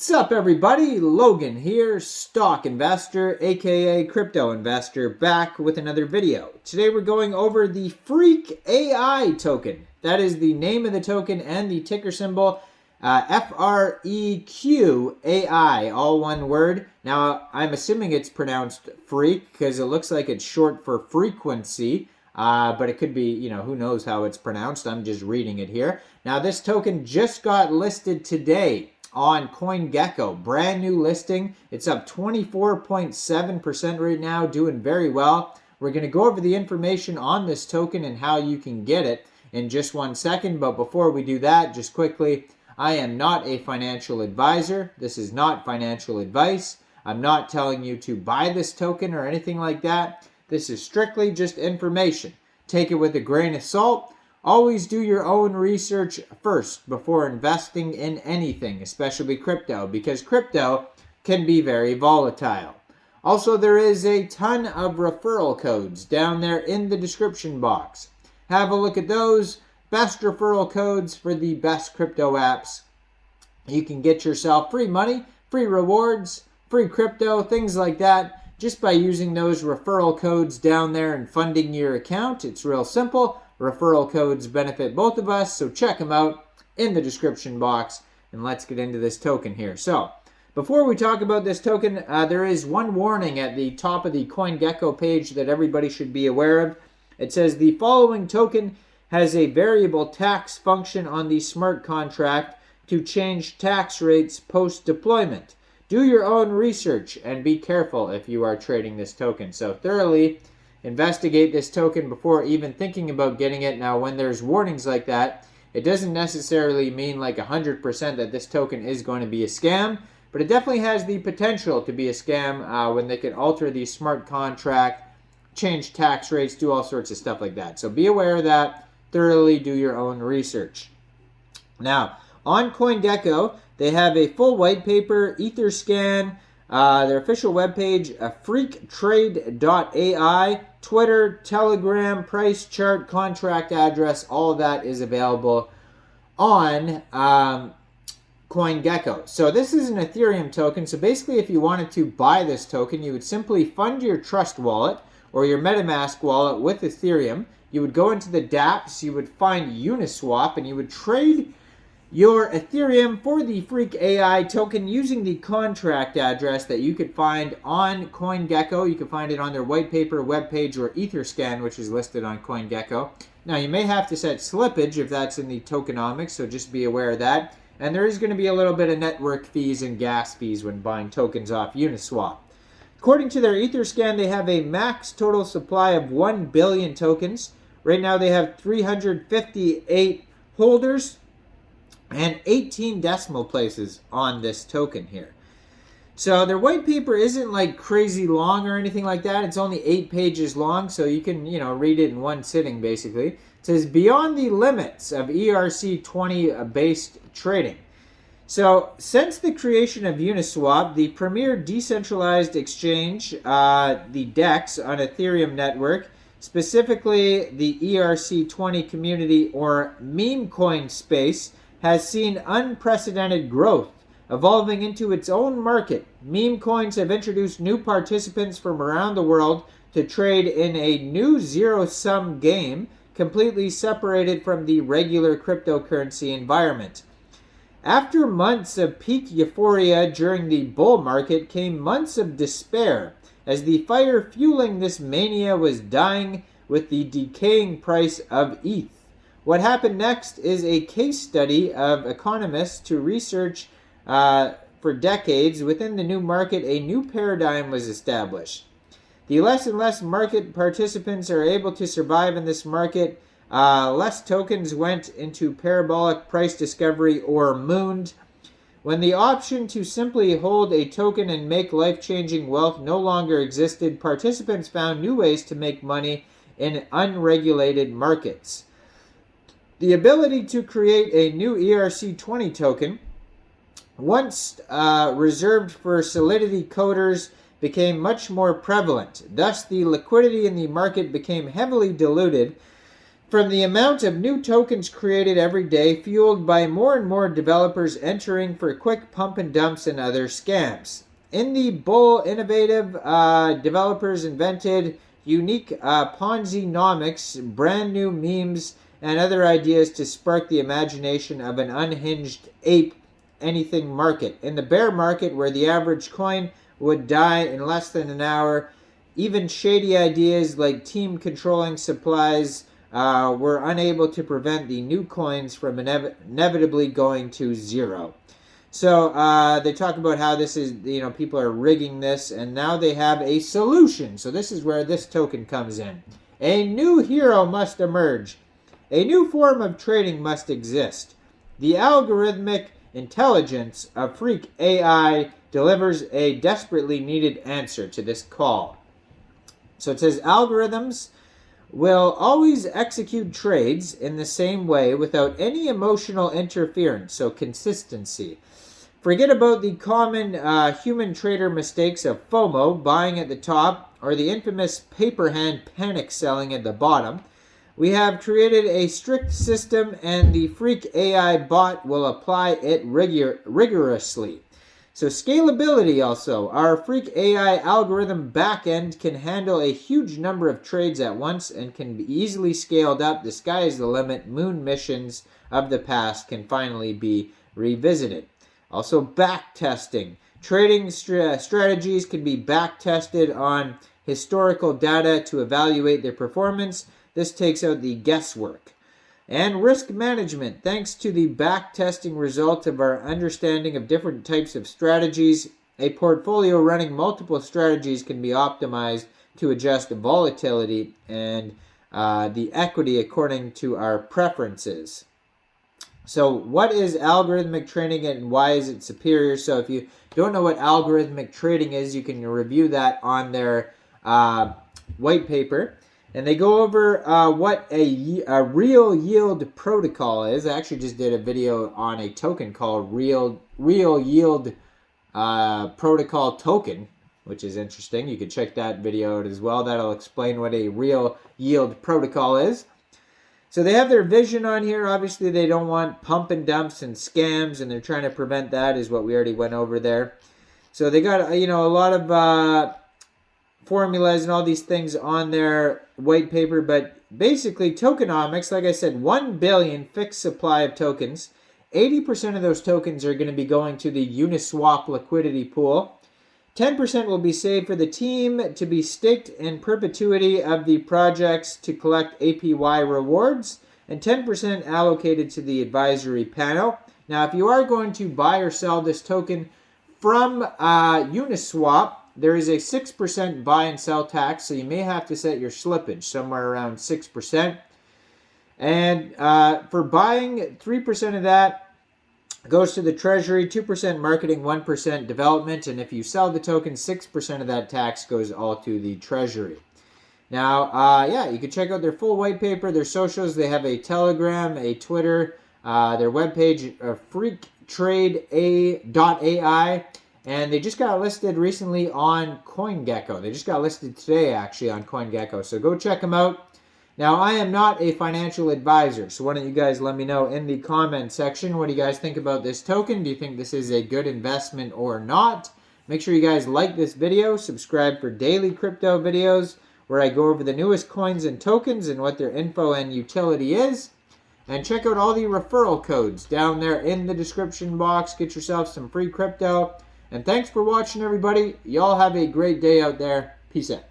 What's up, everybody? Logan here, stock investor, aka crypto investor, back with another video. Today we're going over the Freq AI token. That is the name of the token and the ticker symbol, FREQ AI, all one word. Now, I'm assuming it's pronounced freak because it looks like it's short for frequency. But it could be, who knows how it's pronounced. I'm just reading it here. Now, this token just got listed today on CoinGecko. Brand new listing. It's up 24.7% right now, doing very well. We're going to go over the information on this token and how you can get it in just 1 second. But before we do that, just quickly, I am not a financial advisor. This is not financial advice. I'm not telling you to buy this token or anything like that. This is strictly just information. Take it with a grain of salt. Always do your own research first before investing in anything, especially crypto, because crypto can be very volatile. Also, there is a ton of referral codes down there in the description box. Have a look at those. Best referral codes for the best crypto apps. You can get yourself free money, free rewards, free crypto, things like that, just by using those referral codes down there and funding your account. It's real simple. Referral codes benefit both of us, so check them out in the description box. And let's get into this token here. So, before we talk about this token, there is one warning at the top of the CoinGecko page that everybody should be aware of. It says the following token has a variable tax function on the smart contract to change tax rates post-deployment. Do your own research and be careful if you are trading this token. So thoroughly investigate this token before even thinking about getting it. Now, when there's warnings like that, it doesn't necessarily mean like 100% that this token is going to be a scam, but it definitely has the potential to be a scam when they can alter the smart contract, change tax rates, do all sorts of stuff like that. So be aware of that. Thoroughly do your own research. Now, on CoinGecko, they have a full white paper, Etherscan, their official webpage, freqtrade.ai, Twitter, Telegram, price chart, contract address, all of that is available on CoinGecko. So this is an Ethereum token. So basically, if you wanted to buy this token, you would simply fund your Trust wallet or your MetaMask wallet with Ethereum. You would go into the dApps, you would find Uniswap, and you would trade your Ethereum for the Freq AI token using the contract address that you could find on CoinGecko. You can find it on their white paper webpage or Etherscan, which is listed on CoinGecko. Now, you may have to set slippage if that's in the tokenomics, so just be aware of that. And there is going to be a little bit of network fees and gas fees when buying tokens off Uniswap. According to their Etherscan, they have a max total supply of 1 billion tokens. Right now, they have 358 holders and 18 decimal places on this token here. So their white paper isn't like crazy long or anything like that. It's only 8 pages long, so you can, read it in one sitting basically. It says beyond the limits of ERC20 based trading. So since the creation of Uniswap, the premier decentralized exchange, the DEX on Ethereum network, specifically the ERC20 community or meme coin space, has seen unprecedented growth, evolving into its own market. Meme coins have introduced new participants from around the world to trade in a new zero-sum game, completely separated from the regular cryptocurrency environment. After months of peak euphoria during the bull market came months of despair, as the fire fueling this mania was dying with the decaying price of ETH. What happened next is a case study of economists to research for decades. Within the new market, a new paradigm was established. The less and less market participants are able to survive in this market. Less tokens went into parabolic price discovery or mooned. When the option to simply hold a token and make life-changing wealth no longer existed, participants found new ways to make money in unregulated markets. The ability to create a new ERC20 token, once reserved for Solidity coders, became much more prevalent. Thus, the liquidity in the market became heavily diluted from the amount of new tokens created every day, fueled by more and more developers entering for quick pump and dumps and other scams. In the bull, innovative developers invented unique Ponzi-nomics, brand new memes, and other ideas to spark the imagination of an unhinged ape anything market. In the bear market, where the average coin would die in less than an hour, even shady ideas like team controlling supplies were unable to prevent the new coins from inevitably going to zero. So they talk about how this is, people are rigging this, and now they have a solution. So this is where this token comes in. A new hero must emerge. A new form of trading must exist. The algorithmic intelligence of Freq AI delivers a desperately needed answer to this call. So it says algorithms will always execute trades in the same way without any emotional interference, so consistency. Forget about the common human trader mistakes of FOMO, buying at the top, or the infamous paper hand panic selling at the bottom. We have created a strict system, and the Freq AI bot will apply it rigorously. So scalability also. Our Freq AI algorithm backend can handle a huge number of trades at once and can be easily scaled up. The sky is the limit. Moon missions of the past can finally be revisited. Also back testing. Trading strategies can be back tested on historical data to evaluate their performance. This takes out the guesswork. And risk management. Thanks to the back testing result of our understanding of different types of strategies, a portfolio running multiple strategies can be optimized to adjust volatility and the equity according to our preferences. So what is algorithmic trading and why is it superior? So if you don't know what algorithmic trading is, you can review that on their white paper. And they go over what a real yield protocol is. I actually just did a video on a token called real yield protocol token, which is interesting. You can check that video out as well. That'll explain what a real yield protocol is. So they have their vision on here. Obviously, they don't want pump and dumps and scams, and they're trying to prevent that, is what we already went over there. So they got, a lot of formulas and all these things on their white paper, but basically tokenomics, like I said, 1 billion fixed supply of tokens. 80% of those tokens are going to be going to the Uniswap liquidity pool. 10% will be saved for the team to be staked in perpetuity of the projects to collect APY rewards, and 10% allocated to the advisory panel. Now, if you are going to buy or sell this token from Uniswap, there is a 6% buy and sell tax, so you may have to set your slippage somewhere around 6%. And for buying, 3% of that goes to the treasury, 2% marketing, 1% development, and if you sell the token, 6% of that tax goes all to the treasury. Now, you can check out their full white paper, their socials. They have a Telegram, a Twitter, their webpage, freqtrade.ai. And they just got listed recently on CoinGecko. They just got listed today, actually, on CoinGecko. So go check them out. Now, I am not a financial advisor, so why don't you guys let me know in the comment section. What do you guys think about this token? Do you think this is a good investment or not? Make sure you guys like this video. Subscribe for daily crypto videos where I go over the newest coins and tokens and what their info and utility is. And check out all the referral codes down there in the description box. Get yourself some free crypto. And thanks for watching, everybody. Y'all have a great day out there. Peace out.